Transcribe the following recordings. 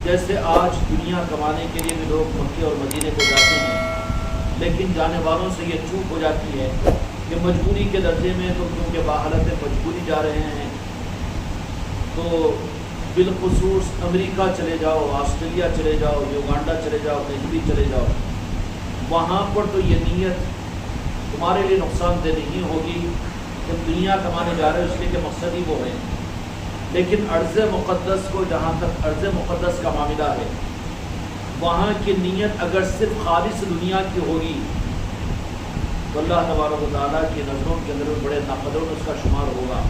جیسے آج دنیا کمانے کے لیے بھی لوگ مکے اور مدینے کو جاتے ہیں، لیکن جانے والوں سے یہ چوک ہو جاتی ہے کہ مجبوری کے درجے میں تو کیونکہ باحالت مجبوری جا رہے ہیں تو بالخصوص امریکہ چلے جاؤ، آسٹریلیا چلے جاؤ، یوگانڈا چلے جاؤ، کہیں بھی چلے جاؤ، وہاں پر تو یہ نیت تمہارے لیے نقصان دہ نہیں ہوگی کہ دنیا کمانے جا رہے ہیں، اس لیے کہ مقصد ہی وہ ہے۔ لیکن ارض مقدس کو، جہاں تک ارض مقدس کا معاملہ ہے، وہاں کی نیت اگر صرف خالص دنیا کی ہوگی تو اللہ تبارک و تعالیٰ کی نظروں کے اندر بڑے ناقدروں میں اس کا شمار ہوگا۔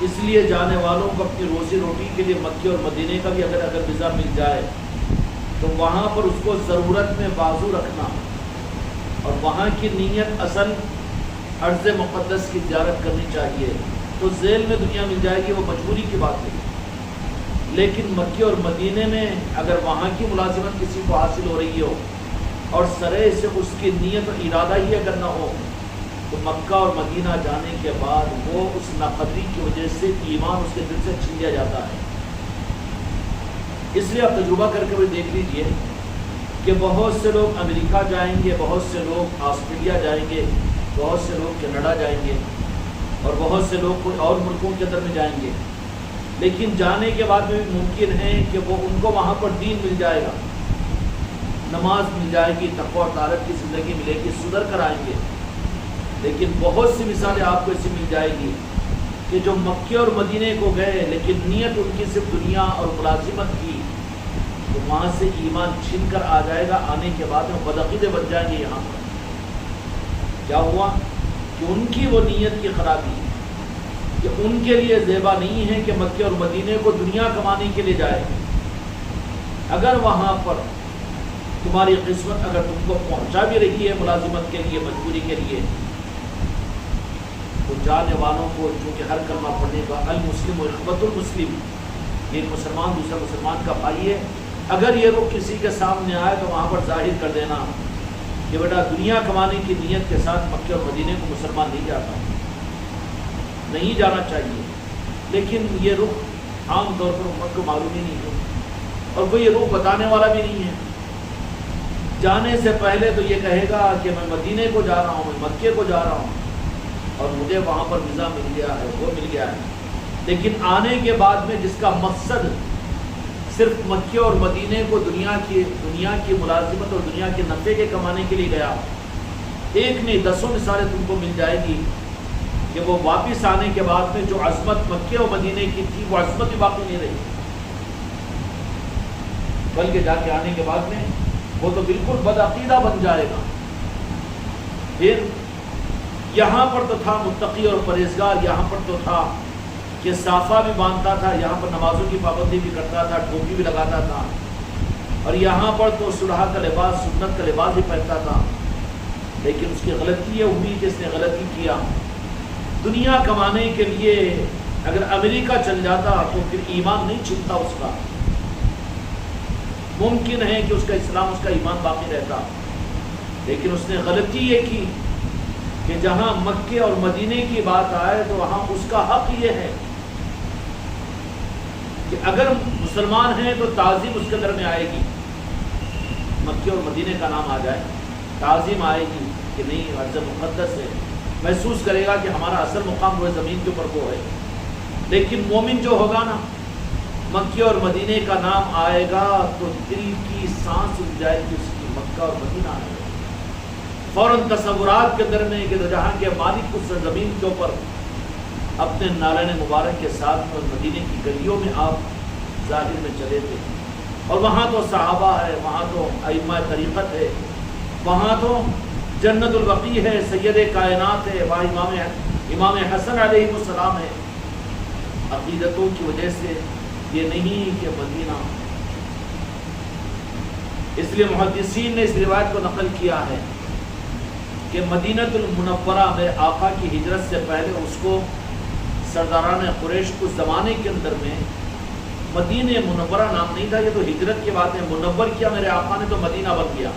اس لیے جانے والوں کو اپنی روزی روٹی کے لیے مکے اور مدینے کا بھی اگر ویزا مل جائے تو وہاں پر اس کو ضرورت میں بازو رکھنا اور وہاں کی نیت اصل ارض مقدس کی زیارت کرنی چاہیے، تو ذیل میں دنیا مل جائے گی، وہ مجبوری کی بات ہے۔ لیکن مکے اور مدینے میں اگر وہاں کی ملازمت کسی کو حاصل ہو رہی ہو اور سرے سے اس کی نیت اور ارادہ ہی اگر نہ ہو تو مکہ اور مدینہ جانے کے بعد وہ اس ناقدری کی وجہ سے ایمان اس کے دل سے چھین لیا جاتا ہے۔ اس لیے آپ تجربہ کر کے بھی دیکھ لیجئے کہ بہت سے لوگ امریکہ جائیں گے، بہت سے لوگ آسٹریلیا جائیں گے، بہت سے لوگ کینیڈا جائیں گے اور بہت سے لوگ کوئی اور ملکوں کے اندر میں جائیں گے، لیکن جانے کے بعد بھی ممکن ہے کہ وہ ان کو وہاں پر دین مل جائے گا، نماز مل جائے گی، تقوی اور طاعت کی زندگی ملے گی، سدھر کر آئیں گے۔ لیکن بہت سی مثالیں آپ کو ایسی مل جائے گی کہ جو مکے اور مدینے کو گئے لیکن نیت ان کی صرف دنیا اور ملازمت کی، تو وہاں سے ایمان چھن کر آ جائے گا، آنے کے بعد میں بدعقیدے بن جائیں گے۔ یہاں پر کیا ہوا کہ ان کی وہ نیت کی خرابی کہ ان کے لیے زیبا نہیں ہے کہ مکے اور مدینے کو دنیا کمانے کے لیے جائے۔ اگر وہاں پر تمہاری قسمت اگر تم کو پہنچا بھی رہی ہے ملازمت کے لیے، مجبوری کے لیے، تو جانے والوں کو، چونکہ ہر کلمہ پڑھنے کا المسلم و اخوۃ المسلم، ایک مسلمان دوسرا مسلمان کا بھائی ہے، اگر یہ رخ کسی کے سامنے آئے تو وہاں پر ظاہر کر دینا کہ بیٹا دنیا کمانے کی نیت کے ساتھ مکے اور مدینے کو مسلمان نہیں جاتا، نہیں جانا چاہیے۔ لیکن یہ رخ عام طور پر امت کو معلوم ہی نہیں ہے اور کوئی یہ رخ بتانے والا بھی نہیں ہے۔ جانے سے پہلے تو یہ کہے گا کہ میں مدینے کو جا رہا ہوں، میں مکے کو جا رہا ہوں اور مجھے وہاں پر ویزا مل گیا ہے، وہ مل گیا ہے، لیکن آنے کے بعد میں جس کا مقصد صرف مکے اور مدینے کو دنیا کی ملازمت اور دنیا کے نفع کے کمانے کے لیے گیا، ایک نہیں دسوں مثالیں تم کو مل جائے گی کہ وہ واپس آنے کے بعد میں جو عظمت مکے اور مدینے کی تھی وہ عظمت بھی باقی نہیں رہی، بلکہ جا کے آنے کے بعد میں وہ تو بالکل بدعقیدہ بن جائے گا۔ پھر یہاں پر تو تھا متقی اور پرہیزگار، یہاں پر تو تھا کہ صافہ بھی باندھتا تھا، یہاں پر نمازوں کی پابندی بھی کرتا تھا، ٹوپی بھی لگاتا تھا، اور یہاں پر تو صلح کا لباس، سنت کا لباس بھی پہنتا تھا، لیکن اس کی غلطی یہ ہوئی کہ اس نے غلطی کیا۔ دنیا کمانے کے لیے اگر امریکہ چل جاتا تو پھر ایمان نہیں چھنتا اس کا، ممکن ہے کہ اس کا اسلام، اس کا ایمان باقی رہتا، لیکن اس نے غلطی یہ کی کہ جہاں مکے اور مدینے کی بات آئے تو وہاں اس کا حق یہ ہے کہ اگر مسلمان ہیں تو تعظیم اس کے اندر میں آئے گی، مکے اور مدینے کا نام آ جائے تعظیم آئے گی کہ نہیں ارض مقدس ہے، محسوس کرے گا کہ ہمارا اصل مقام وہ زمین کے اوپر وہ ہے۔ لیکن مومن جو ہوگا نا، مکے اور مدینے کا نام آئے گا تو دل کی سانس رک جائے گی، اس کی مکہ اور مدینہ آئے گا، فوراً تصورات کے اندر میں کہ جہاں کے مالک اس زمین کے اوپر اپنے نالین مبارک کے ساتھ اور مدینے کی گلیوں میں آپ ظاہر میں چلے تھے، اور وہاں تو صحابہ ہے، وہاں تو ائمہ طریقت ہے، وہاں تو جنت البقیع ہے، سید کائنات ہے، وہاں امام حسن علیہ السلام ہے۔ عقیدتوں کی وجہ سے یہ نہیں کہ مدینہ، اس لیے محدثین نے اس روایت کو نقل کیا ہے کہ مدینۃ المنورہ میں آقا کی ہجرت سے پہلے اس کو سرداران قریش اس زمانے کے اندر میں مدینہ منورہ نام نہیں تھا، یہ تو ہجرت کی بات ہے، منور کیا میرے آقا نے تو مدینہ بن گیا،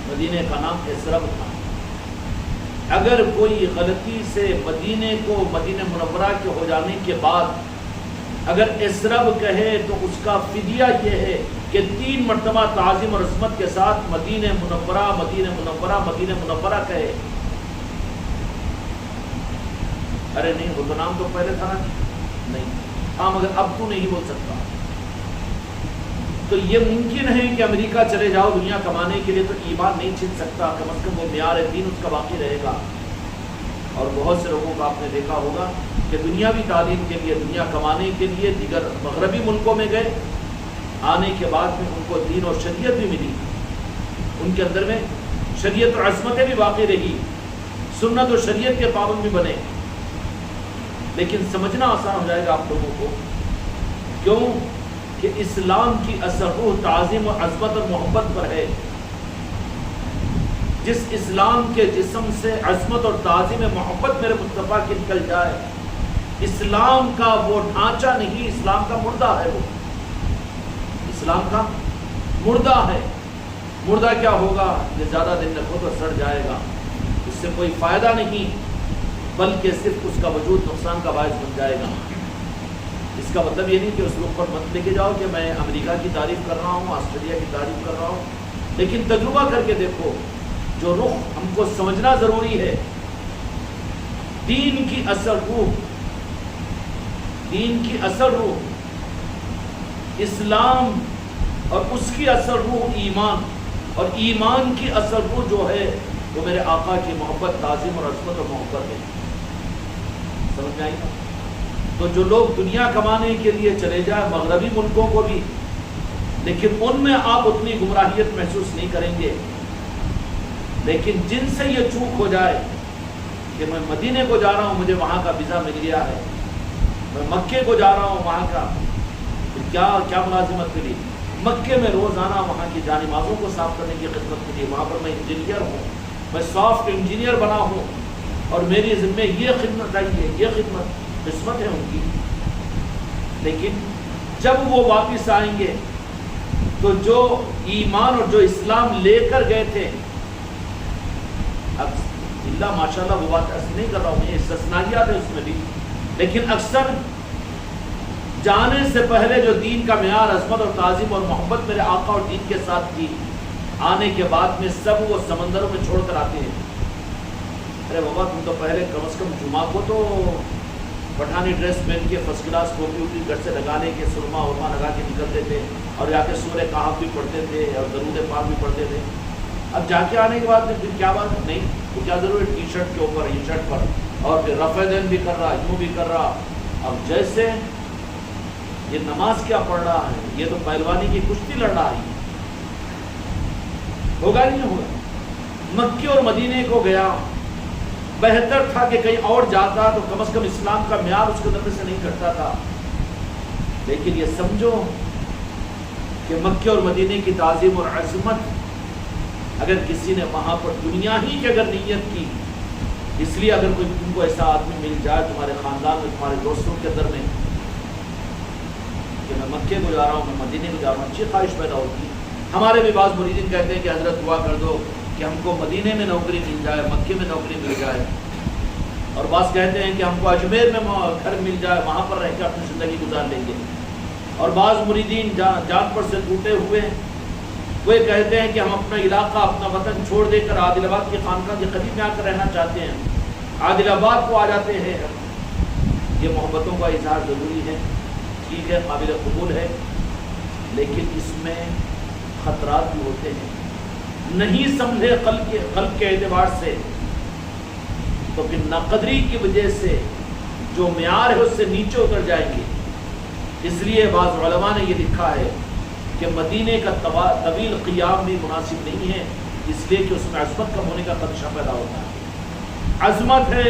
مدینہ کا نام اسرب تھا۔ اگر کوئی غلطی سے مدینے کو مدینہ منورہ کے ہو جانے کے بعد اگر اسرب کہے تو اس کا فدیہ یہ ہے کہ 3 مرتبہ تعظیم اور عظمت کے ساتھ مدینہ منورہ مدینہ منورہ مدینہ منورہ کہے. ارے نہیں وہ تو نام تو پہلے تھا نا. نہیں ہاں مگر اب تو نہیں بول سکتا. تو یہ ممکن ہے کہ امریکہ چلے جاؤ دنیا کمانے کے لیے تو ایمان نہیں چھن سکتا، کم از کم وہ معیار دین اس کا باقی رہے گا. اور بہت سے لوگوں کو آپ نے دیکھا ہوگا کہ دنیاوی تعلیم کے لیے دنیا کمانے کے لیے دیگر مغربی ملکوں میں گئے، آنے کے بعد میں ان کو دین اور شریعت بھی ملی، ان کے اندر میں شریعت اور عصمتیں بھی باقی رہی، سنت اور شریعت کے پابند بھی بنے. لیکن سمجھنا آسان ہو جائے گا آپ لوگوں کو، کیوں کہ اسلام کی اصل روح تعظیم اور عظمت اور محبت پر ہے. جس اسلام کے جسم سے عظمت اور تعظیم محبت میرے مصطفیٰ کی نکل جائے، اسلام کا وہ ڈھانچہ نہیں، اسلام کا مردہ ہے. وہ اسلام کا مردہ ہے. مردہ کیا ہوگا؟ یہ زیادہ دن رکھو تو سڑ جائے گا، اس سے کوئی فائدہ نہیں بلکہ صرف اس کا وجود نقصان کا باعث بن جائے گا. اس کا مطلب یہ نہیں کہ اس رخ پر مت لے کے جاؤ کہ میں امریکہ کی تعریف کر رہا ہوں، آسٹریلیا کی تعریف کر رہا ہوں، لیکن تجربہ کر کے دیکھو جو رخ ہم کو سمجھنا ضروری ہے. دین کی اصل روح، دین کی اصل روح اسلام، اور اس کی اصل روح ایمان، اور ایمان کی اصل روح جو ہے وہ میرے آقا کی محبت، تعظیم اور عظمت اور محبت ہے. سمجھ میں آئی نا؟ تو جو لوگ دنیا کمانے کے لیے چلے جائیں مغربی ملکوں کو بھی، لیکن ان میں آپ اتنی گمراہیت محسوس نہیں کریں گے. لیکن جن سے یہ چوک ہو جائے کہ میں مدینے کو جا رہا ہوں، مجھے وہاں کا ویزا مل گیا ہے، میں مکے کو جا رہا ہوں، وہاں کا کیا ملازمت ملی، مکے میں روزانہ وہاں کی جانمازوں کو صاف کرنے کی خدمت ملی، وہاں پر میں انجینئر ہوں، میں سافٹ انجینئر بنا ہوں اور میری ذمہ یہ خدمت آئی ہے، یہ خدمت قسمت ہے ان کی. لیکن جب وہ واپس آئیں گے تو جو ایمان اور جو اسلام لے کر گئے تھے، اب اللہ ماشاءاللہ وہ بات ایسی نہیں کر رہا ہوں، یہ استثنائیات ہے اس میں بھی، لیکن اکثر جانے سے پہلے جو دین کا معیار عظمت اور تعظیم اور محبت میرے آقا اور دین کے ساتھ تھی، آنے کے بعد میں سب وہ سمندروں میں چھوڑ کر آتے ہیں. ارے بابا تم تو پہلے کم از کم جمعہ کو تو پٹھانی ڈریس پہن کے فرسٹ کلاس ٹوپی ووپی گھر سے لگانے کے سرما ورما لگا کے نکلتے تھے، اور جا کے سورہ کہف بھی پڑھتے تھے اور درود پاک بھی پڑھتے تھے. اب جا کے آنے کے بعد میں پھر کیا بات نہیں، تو کیا ضرور ہے ٹی شرٹ کے اوپر یہ شرٹ پر، اور پھر رفع دین بھی کر رہا، یوں بھی کر رہا. اب جیسے یہ نماز کیا پڑھ رہا ہے، یہ تو پہلوانی کی کشتی لڑ رہا ہے. ہوگا نہیں ہوگا. مکے اور مدینے کو گیا، بہتر تھا کہ کہیں اور جاتا تو کم از کم اسلام کا معیار اس کے اندر سے نہیں کرتا تھا. لیکن یہ سمجھو کہ مکے اور مدینے کی تعظیم اور عظمت اگر کسی نے وہاں پر دنیا ہی کی اگر نیت کی، اس لیے اگر کوئی تم کو ایسا آدمی مل جائے تمہارے خاندان میں، تمہارے دوستوں کے اندر میں، کہ میں مکے کو جا رہا ہوں، میں مدینے کو جا رہا ہوں، اچھی خواہش پیدا ہوتی. ہمارے بھی بعض مریدین کہتے ہیں کہ حضرت دعا کر دو کہ ہم کو مدینے میں نوکری مل جائے، مکے میں نوکری مل جائے. اور بعض کہتے ہیں کہ ہم کو اجمیر میں گھر مل جائے، وہاں پر رہ کے اپنی زندگی گزار لیں گے. اور بعض مریدین جان پر سے ٹوٹے ہوئے وہ کہتے ہیں کہ ہم اپنا علاقہ، اپنا وطن چھوڑ دے کر عادل آباد کی خانقاہ کے قریب میں آ کر رہنا چاہتے ہیں، عادل آباد کو آ جاتے ہیں. یہ محبتوں کا اظہار ضروری ہے، ٹھیک ہے، قابل قبول ہے، لیکن اس میں خطرات بھی ہوتے ہیں. نہیں سمجھے قلب کے اعتبار سے تو پھر ناقدری کی وجہ سے جو معیار ہے اس سے نیچے اتر جائیں گے. اس لیے بعض علماء نے یہ لکھا ہے کہ مدینے کا طویل قیام بھی مناسب نہیں ہے، اس لیے کہ اس میں عظمت کم ہونے کا خدشہ پیدا ہوتا ہے. عظمت ہے،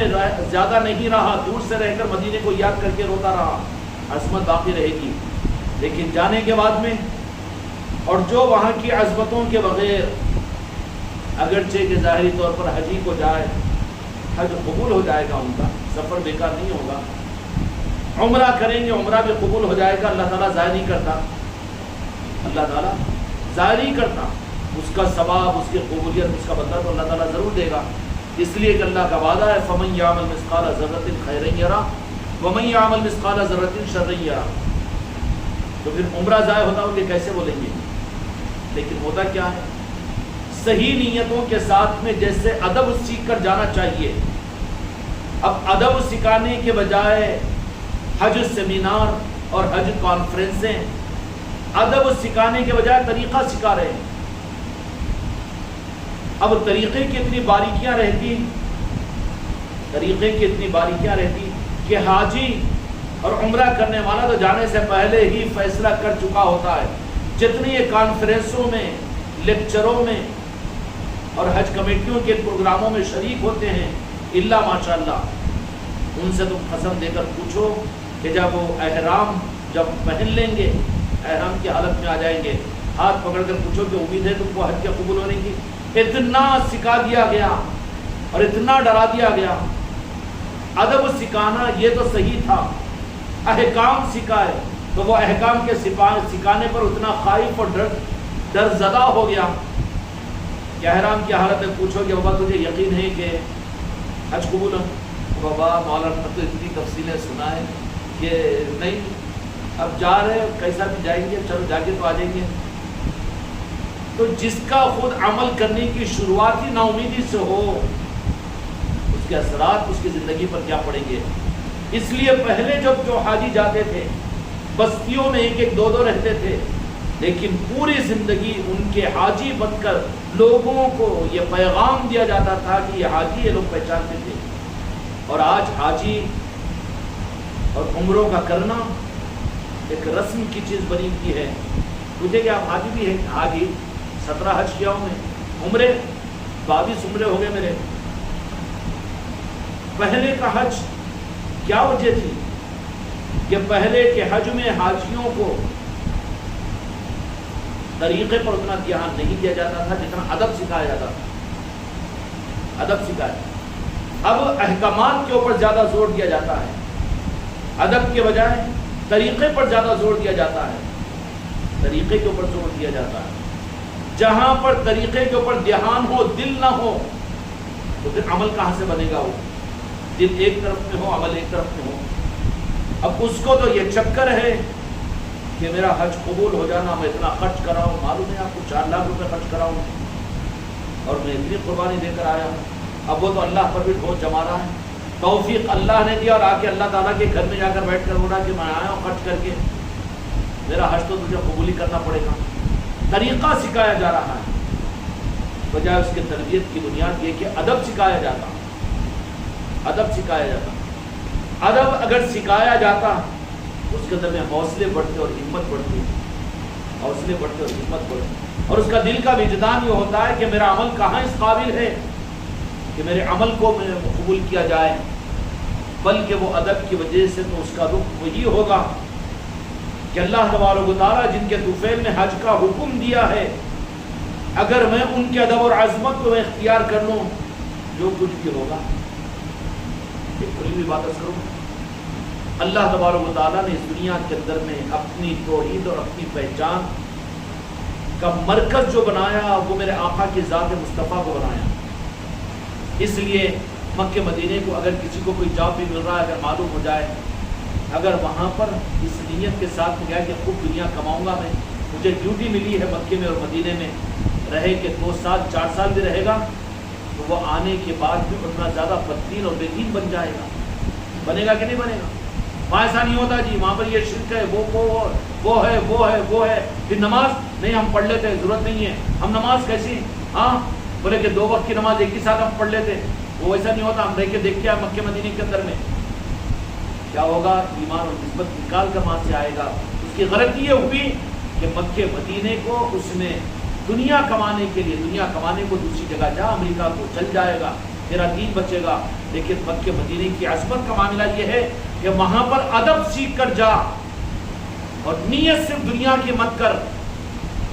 زیادہ نہیں رہا، دور سے رہ کر مدینے کو یاد کر کے روتا رہا، عظمت باقی رہے گی. لیکن جانے کے بعد میں، اور جو وہاں کی عظمتوں کے بغیر اگرچہ کہ ظاہری طور پر حجی کو جائے، حج قبول ہو جائے گا، ان کا سفر بیکار نہیں ہوگا. عمرہ کریں گے، عمرہ بھی قبول ہو جائے گا. اللہ تعالیٰ ضائع نہیں کرتا، اللہ تعالیٰ ضائع نہیں کرتا. اس کا ثواب، اس کی قبولیت، اس کا بدلہ تو اللہ تعالیٰ ضرور دے گا. اس لیے کہ اللہ کا وعدہ ہے فَمَن يَعْمَلْ مِثْقَالَ ذَرَّةٍ خَيْرًا يَرَهُ وَمَن يَعْمَلْ مِثْقَالَ ذَرَّةٍ شَرًّا يَرَهُ، تو پھر عمرہ ضائع ہوتا ہے، کیسے بولیں گے؟ لیکن ہوتا کیا ہے، صحیح نیتوں کے ساتھ میں جیسے ادب سیکھ کر جانا چاہیے، اب ادب سکھانے کے بجائے حج سیمینار اور حج کانفرنسیں ادب سکھانے کے بجائے طریقہ سکھا رہے ہیں۔ اب طریقے کی اتنی باریکیاں رہتی، طریقے کی اتنی باریکیاں رہتی کہ حاجی اور عمرہ کرنے والا تو جانے سے پہلے ہی فیصلہ کر چکا ہوتا ہے۔ جتنی یہ کانفرنسوں میں، لیکچروں میں اور حج کمیٹیوں کے پروگراموں میں شریک ہوتے ہیں، اللہ ماشاءاللہ، ان سے تم قسم دے کر پوچھو کہ جب وہ احرام جب پہن لیں گے، احرام کی حالت میں آ جائیں گے، ہاتھ پکڑ کر پوچھو کہ امید ہے تم کو حج کے قبول ہونے کی؟ اتنا سکھا دیا گیا اور اتنا ڈرا دیا گیا۔ ادب سکھانا یہ تو صحیح تھا، احکام سکھائے تو وہ احکام کے سکھانے پر اتنا خائف اور ڈر زدہ ہو گیا کہ احرام کی حالت میں پوچھو کہ بابا تجھے یقین ہے کہ حج قبول ہے؟ بابا مولانا تو اتنی تفصیلیں سنا ہے کہ نہیں، اب جا رہے کیسا بھی جائیں گے، چلو جا کے تو آ جائیں گے۔ تو جس کا خود عمل کرنے کی شروعات ہی نا امیدی سے ہو، اس کے اثرات اس کی زندگی پر کیا پڑیں گے؟ اس لیے پہلے جب جو حاجی جاتے تھے بستیوں میں ایک ایک دو دو رہتے تھے، لیکن پوری زندگی ان کے حاجی بن کر لوگوں کو یہ پیغام دیا جاتا تھا کہ یہ حاجی، یہ لوگ پہچانتے تھے۔ اور آج حاجی اور عمروں کا کرنا ایک رسم کی چیز بنی ہوئی ہے۔ مجھے کہ آپ حاجی بھی ہیں، حاجی 17 حج کیا ہوں میں، عمرے 22 عمرے ہو گئے میرے۔ پہلے کا حج کیا وجہ تھی کہ پہلے کے حج میں حاجیوں کو طریقے پر اتنا دھیان نہیں دیا جاتا تھا جتنا ادب سکھایا جاتا تھا، ادب سکھایا۔ اب احکامات کے اوپر زیادہ زور دیا جاتا ہے، ادب کے بجائے طریقے پر زیادہ زور دیا جاتا ہے، طریقے کے اوپر زور دیا جاتا ہے۔ جہاں پر طریقے کے اوپر دھیان ہو، دل نہ ہو، تو پھر عمل کہاں سے بنے گا؟ وہ دل ایک طرف میں ہو، عمل ایک طرف میں ہو۔ اب اس کو تو یہ چکر ہے کہ میرا حج قبول ہو جانا، میں اتنا خرچ کراؤں، معلوم ہے آپ کو 4 لاکھ روپے خرچ کراؤں اور میں اتنی قربانی دے کر آیا ہوں۔ اب وہ تو اللہ پر بھی بہت جما رہا ہے، توفیق اللہ نے دیا اور آ کے اللہ تعالیٰ کے گھر میں جا کر بیٹھ کر بولا کہ میں آیا ہوں خرچ کر کے، میرا حج تو تجھے قبول ہی کرنا پڑے گا۔ طریقہ سکھایا جا رہا ہے، بجائے اس کے تربیت کی بنیاد یہ کہ ادب سکھایا جاتا، ادب سکھایا جاتا۔ ادب اگر سکھایا جاتا اس کے اندر میں حوصلے بڑھتے اور ہمت بڑھتی، حوصلے بڑھتے اور ہمت بڑھتی، اور اس کا دل کا وجدان یہ ہوتا ہے کہ میرا عمل کہاں اس قابل ہے کہ میرے عمل کو قبول کیا جائے، بلکہ وہ ادب کی وجہ سے تو اس کا رخ وہی ہوگا کہ اللہ تبارک و تعالیٰ جن کے طفیل میں حج کا حکم دیا ہے، اگر میں ان کے ادب اور عظمت کو اختیار کر لوں، جو کچھ بھی ہوگا۔ ایک کھلی ہوئی بات کروں، اللہ تبارک و تعالیٰ نے اس دنیا کے اندر میں اپنی توحید اور اپنی پہچان کا مرکز جو بنایا وہ میرے آقا کی ذات مصطفیٰ کو بنایا۔ اس لیے مکہ مدینے کو اگر کسی کو کوئی جاب بھی مل رہا ہے، اگر معلوم ہو جائے، اگر وہاں پر اس نیت کے ساتھ گیا کہ خوب دنیا کماؤں گا، میں مجھے ڈیوٹی ملی ہے مکے میں اور مدینے میں رہے کہ 2 سال 4 سال بھی رہے گا، تو وہ آنے کے بعد بھی اتنا زیادہ بددین اور بے دین بن جائے گا۔ بنے گا کہ نہیں بنے گا؟ وہاں ایسا نہیں ہوتا جی وہاں پر یہ شرک ہے، وہ ہے، پھر نماز نہیں ہم پڑھ لیتے، ضرورت نہیں ہے، ہم نماز کیسی، ہاں بولے کہ 2 وقت کی نماز ایک ہی ساتھ ہم پڑھ لیتے، وہ ایسا نہیں ہوتا۔ ہم رہ کے دیکھ کے آئے مکہ مدینے کے اندر میں کیا ہوگا، ایمان اور نسبت نکال کر وہاں سے آئے گا۔ اس کی غلطی یہ ہوئی کہ مکہ مدینے کو اس نے دنیا کمانے کے لیے، دنیا کمانے کو دوسری جگہ جا، امریکہ کو چل جائے گا، تیرا دین بچے گا۔ لیکن مکہ مدینے کی عظمت کا معاملہ یہ ہے کہ وہاں پر ادب سیکھ کر جا، اور نیت صرف دنیا کی مت کر،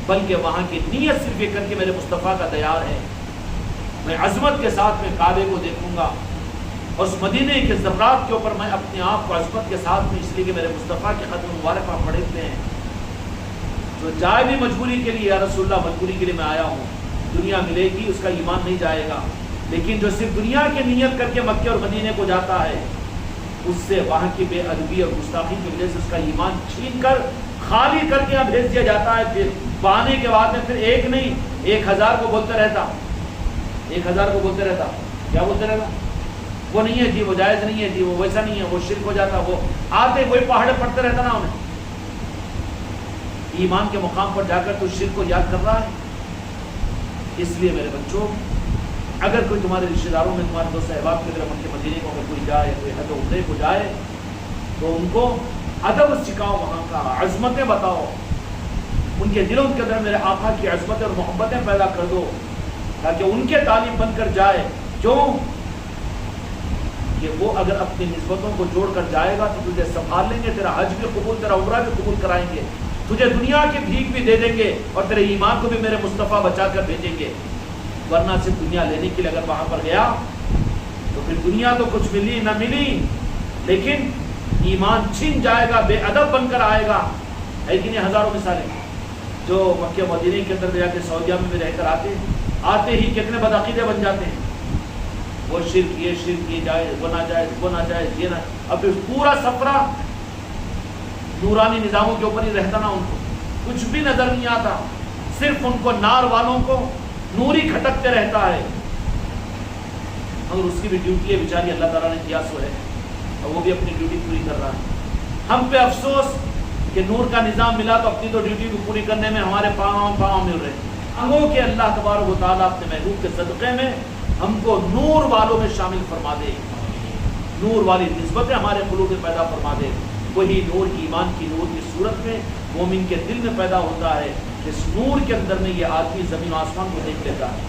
بلکہ وہاں کی نیت صرف یہ کر کے میرے مصطفیٰ کا دیار ہے، میں عظمت کے ساتھ میں کعبے کو دیکھوں گا، اور اس مدینے کے زبرات کے اوپر میں اپنے آپ کو عظمت کے ساتھ میں، اس لیے کہ میرے مصطفیٰ کے خط مبارک وہاں پڑھے ہوئے ہیں۔ جو جائے بھی مجبوری کے لیے، یا رسول اللہ مجبوری کے لیے میں آیا ہوں، دنیا ملے گی، اس کا ایمان نہیں جائے گا۔ لیکن جو صرف دنیا کی نیت کر کے مکے اور مدینے کو جاتا ہے، اس سے وہاں کی بے ادبی اور گستاخی کی وجہ سے اس کا ایمان چھین کر خالی کر کے یہاں بھیج دیا جاتا ہے. پھر پانے کے بعد میں پھر ایک نہیں 1000 کو بولتے رہتا, 1000 کو بولتے رہتا. کیا بولتے رہتا؟ وہ نہیں ہے جی, وہ جائز نہیں ہے جی, وہ ویسا نہیں ہے, وہ شرک ہو جاتا. وہ آتے وہی پہاڑے پڑتے رہتا نا انہیں. ایمان کے مقام پر جا کر تو شرک کو یاد کر رہا ہے. اس لیے میرے بچوں, اگر کوئی تمہارے رشتہ داروں میں تمہارے دوست احباب کی طرف مکہ مدینے کو اگر کوئی جائے, کوئی حج و عمرے کو جائے, تو ان کو ادب سکھاؤ, وہاں کا عظمتیں بتاؤ, ان کے دلوں کے اندر میرے آقا کی عظمتیں اور محبتیں پیدا کر دو, تاکہ ان کے طالب بن کر جائے. کیوں کہ وہ اگر اپنی نسبتوں کو جوڑ کر جائے گا تو تجھے سنبھال لیں گے, تیرا حج بھی قبول, تیرا عمرہ بھی قبول کرائیں گے, تجھے دنیا کی بھیک بھی دے دیں گے, اور تیرے ایمان کو بھی میرے مصطفیٰ بچا کر بھیجیں گے. ورنہ صرف دنیا لینے کے لیے اگر وہاں پر گیا تو پھر دنیا تو کچھ ملی نہ ملی, لیکن ایمان چھن جائے گا, بے ادب بن کر آئے گا. ہے کہ نہیں؟ ہزاروں مثالیں جو مکہ مدینے کے اندر جا کے سعودیہ میں بھی رہ کر آتے ہی کتنے بدعقیدے بن جاتے ہیں. وہ شرک, یہ جائز, وہ ناجائز, وہ ناجائز, یہ نہ. اب پورا سفرہ نورانی نظاموں کے اوپر ہی رہتا نا, ان کو کچھ بھی نظر نہیں آتا, صرف ان کو نار والوں کو نوری کھٹکتے رہتا ہے. مگر اس کی بھی ڈیوٹی ہے بیچاری, اللہ تعالیٰ نے دیا سو ہے, اور وہ بھی اپنی ڈیوٹی پوری کر رہا ہے. ہم پہ افسوس کہ نور کا نظام ملا تو اپنی تو ڈیوٹی بھی پوری کرنے میں ہمارے پاؤں مل رہے ہیں. ہموں کہ اللہ تبارک و تعالیٰ اپنے محبوب کے صدقے میں ہم کو نور والوں میں شامل فرما دے, نور والی نسبتیں ہمارے قلوب میں پیدا فرما دے. وہی نور ایمان کی نور کی صورت میں مومن کے دل میں پیدا ہوتا ہے. اس نور کے اندر میں یہ آدمی زمین و آسمان کو دیکھ لیتا ہے.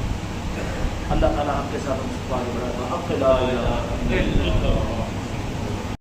اللہ تعالیٰ ہم کے ساتھ ہم سے آگے بڑھاتا ہے.